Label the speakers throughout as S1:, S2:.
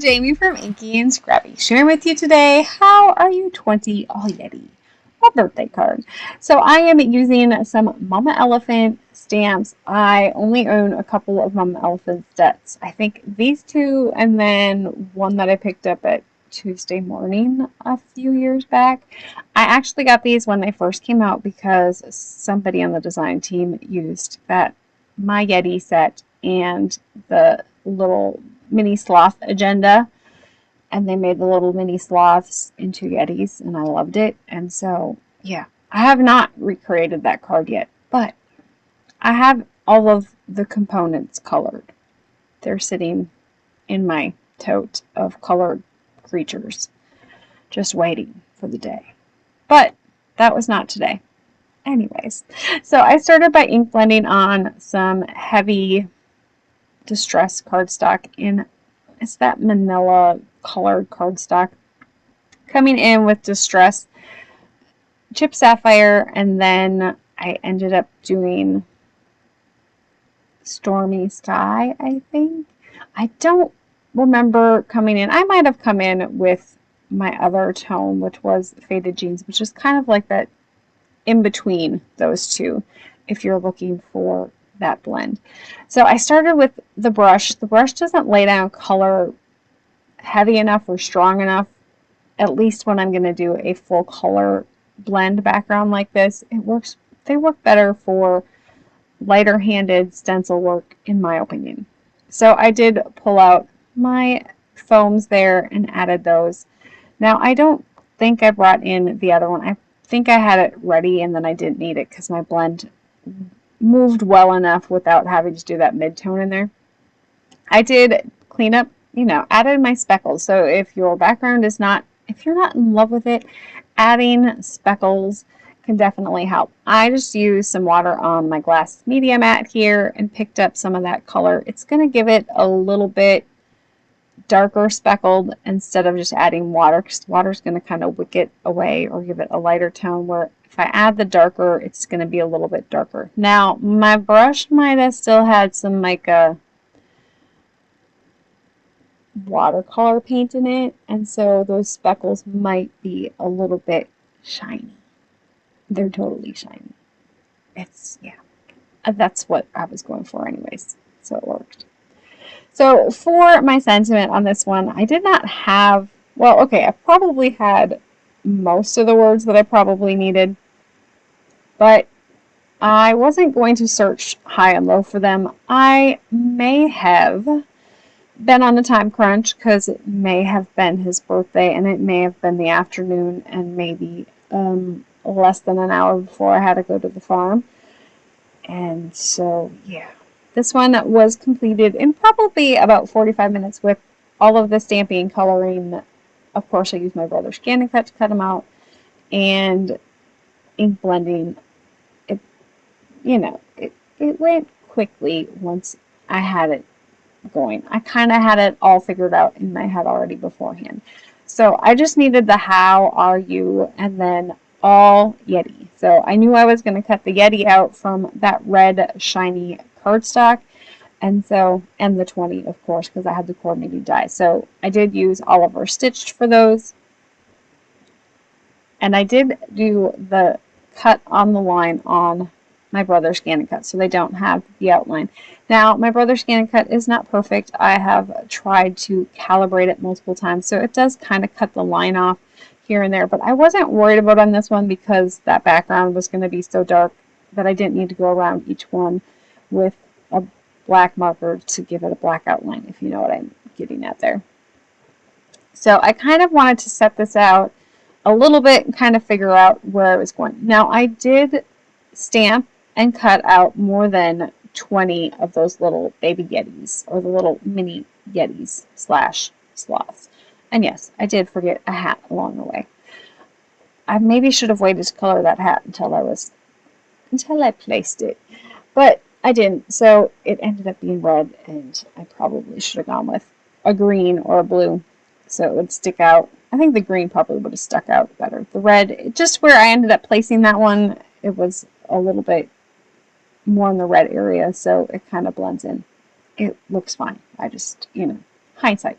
S1: Jaime from Inky&Scrappy, sharing with you today, how are you 20 all Yeti? A birthday card. So I am using some Mama Elephant stamps. I only own a couple of Mama Elephant sets. I think these two and then one that I picked up at Tuesday morning a few years back. I actually got these when they first came out because somebody on the design team used that My Yeti set and the little mini sloth agenda, and they made the little mini sloths into Yetis, and I loved it. And so, yeah, I have not recreated that card yet, but I have all of the components colored. They're sitting in my tote of colored creatures, just waiting for the day. But that was not today. Anyways, so I started by ink blending on some heavy distress cardstock in, it's that manila colored cardstock, coming in with distress chip sapphire, and then I ended up doing Stormy Sky, I think. I don't remember coming in. I might have come in with my other tone, which was Faded Jeans, which is kind of like that in between those two if you're looking for that blend. So I started with the brush. The brush doesn't lay down color heavy enough or strong enough, at least when I'm going to do a full color blend background like this. They work better for lighter handed stencil work, in my opinion. So I did pull out my foams there and added those. Now I don't think I brought in the other one. I think I had it ready and then I didn't need it because my blend moved well enough without having to do that mid-tone in there. I did clean up, added my speckles. So if your background is not, if you're not in love with it, adding speckles can definitely help. I just used some water on my glass media mat here and picked up some of that color. It's going to give it a little bit darker speckled instead of just adding water, because water is going to kind of wick it away or give it a lighter tone, where if I add the darker, it's going to be a little bit darker. Now, my brush might have still had some mica watercolor paint in it, and so those speckles might be a little bit shiny. They're totally shiny. That's what I was going for anyways, so it worked. So for my sentiment on this one, I did not have, I probably had most of the words that I probably needed, but I wasn't going to search high and low for them. I may have been on a time crunch because it may have been his birthday and it may have been the afternoon and maybe less than an hour before I had to go to the farm. And so, yeah. This one was completed in probably about 45 minutes with all of the stamping and coloring. Of course, I used my brother's scanning cut to cut them out, and ink blending. It went quickly once I had it going. I kind of had it all figured out in my head already beforehand. So I just needed the how are you and then all Yeti. So I knew I was going to cut the Yeti out from that red shiny cardstock, and the 20, of course, because I had the coordinating die. So I did use Oliver Stitched for those, and I did do the cut on the line on my brother's scan and cut, so they don't have the outline. Now, my brother's scan and cut is not perfect. I have tried to calibrate it multiple times, so it does kind of cut the line off here and there, but I wasn't worried about on this one because that background was going to be so dark that I didn't need to go around each one with a black marker to give it a black outline, if you know what I'm getting at there. So I kind of wanted to set this out a little bit and kind of figure out where I was going. Now, I did stamp and cut out more than 20 of those little baby Yetis, or the little mini Yetis / sloths. And yes, I did forget a hat along the way. I maybe should have waited to color that hat until I placed it, but I didn't, so it ended up being red, and I probably should have gone with a green or a blue so it would stick out. I think the green probably would have stuck out better. The red, just where I ended up placing that one, it was a little bit more in the red area, so it kind of blends in. It looks fine. I just, hindsight.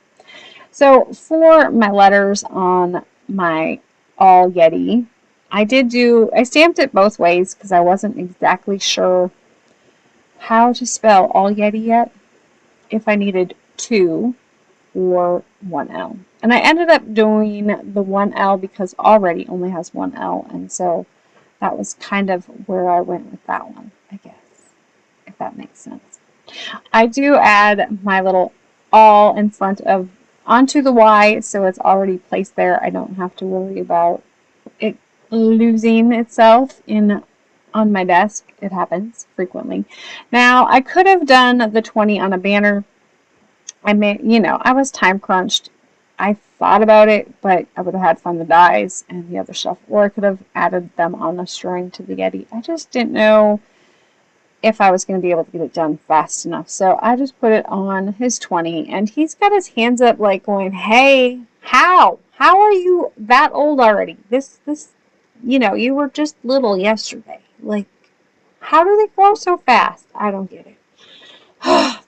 S1: So for my letters on my All Yeti, I stamped it both ways because I wasn't exactly sure how to spell All Yeti yet, if I needed 2 or 1L. And I ended up doing the 1L because already only has 1L, and so that was kind of where I went with that one, I guess, if that makes sense. I do add my little all in front of onto the Y, so it's already placed there. I don't have to worry about it losing itself on my desk. It happens frequently. Now, I could have done the 20 on a banner. I was time crunched. I thought about it, but I would have had to find the dies and the other stuff, or I could have added them on a string to the Yeti. I just didn't know if I was going to be able to get it done fast enough. So I just put it on his 20, and he's got his hands up like going, hey, how? How are you that old already? You were just little yesterday. Like, how do they grow so fast? I don't get it.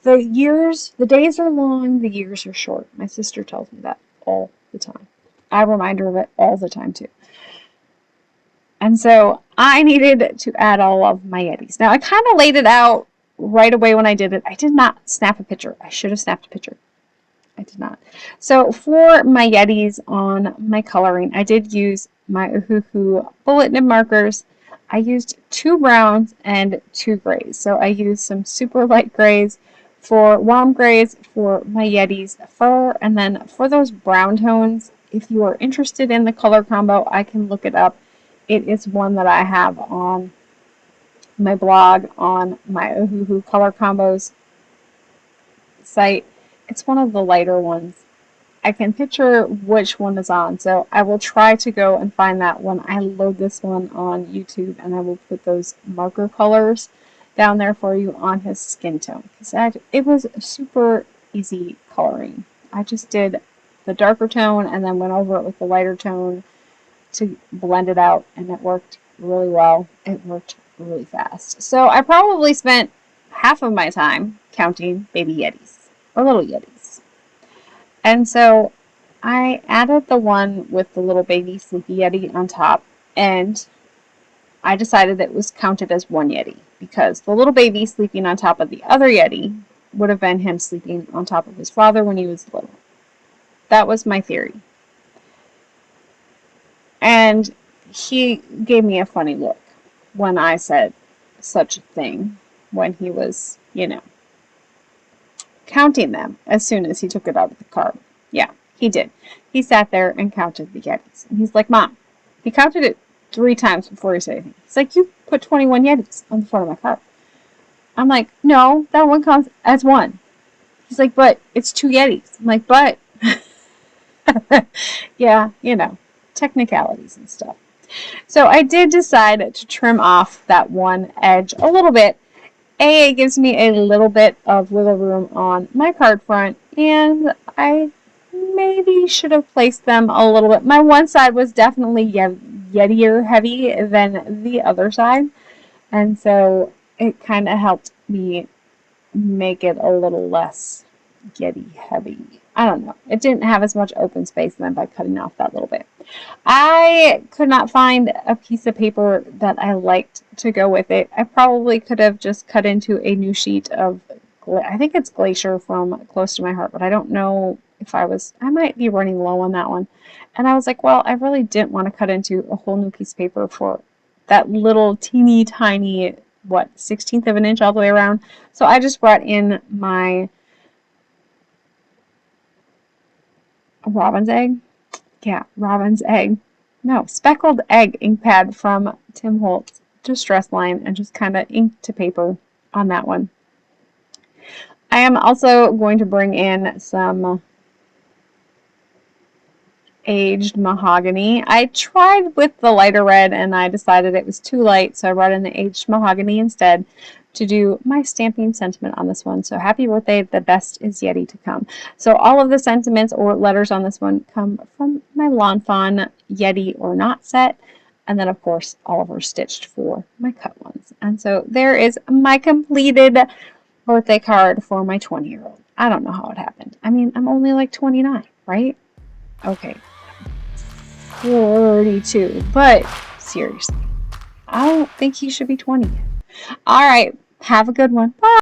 S1: The days are long, the years are short. My sister tells me that all the time. I remind her of it all the time, too. And so I needed to add all of my Yetis. Now, I kind of laid it out right away when I did it. I did not snap a picture. I should have snapped a picture. I did not. So for my Yetis on my coloring, I did use my Ohuhu bullet nib markers. I used 2 browns and 2 grays. So I used some super light grays for warm grays for my Yetis fur. And then for those brown tones, if you are interested in the color combo, I can look it up. It is one that I have on my blog on my Ohuhu Color Combos site. It's one of the lighter ones. I can picture which one is on, so I will try to go and find that when I load this one on YouTube, and I will put those marker colors down there for you on his skin tone. Because it was super easy coloring. I just did the darker tone and then went over it with the lighter tone to blend it out, and it worked really well. It worked really fast. So I probably spent half of my time counting baby Yetis, or little Yetis. And so I added the one with the little baby sleepy Yeti on top, and I decided that it was counted as one Yeti, because the little baby sleeping on top of the other Yeti would have been him sleeping on top of his father when he was little. That was my theory. And he gave me a funny look when I said such a thing, when he was, counting them as soon as he took it out of the card. Yeah, he did. He sat there and counted the Yetis. And he's like, Mom, he counted it 3 times before he said anything. He's like, you put 21 Yetis on the front of my card. I'm like, no, that one counts as 1. He's like, but it's 2 Yetis. I'm like, but, yeah, technicalities and stuff. So I did decide to trim off that one edge a little bit. It gives me a little bit of wiggle room on my card front, and I maybe should have placed them a little bit. My one side was definitely Yetier heavy than the other side, and so it kind of helped me make it a little less Yeti heavy. I don't know. It didn't have as much open space then by cutting off that little bit. I could not find a piece of paper that I liked to go with it. I probably could have just cut into a new sheet of, I think it's Glacier from Close to My Heart, but I don't know if I might be running low on that one. And I was like, well, I really didn't want to cut into a whole new piece of paper for that little teeny tiny, 1/16 of an inch all the way around. So I just brought in my Robin's Egg? Yeah, Robin's Egg. No, Speckled Egg ink pad from Tim Holtz. Distress line and just kind of ink to paper on that one. I am also going to bring in some aged mahogany. I tried with the lighter red and I decided it was too light, so I brought in the aged mahogany instead to do my stamping sentiment on this one. So happy birthday, the best is Yeti to come. So all of the sentiments or letters on this one come from my Lawn Fawn Yeti or Not set. And then, of course, all of are stitched for my cut ones. And so there is my completed birthday card for my 20-year-old. I don't know how it happened. I mean, I'm only like 29. right? Okay. 42. But seriously, I don't think he should be 20 yet. All right. Have a good one. Bye.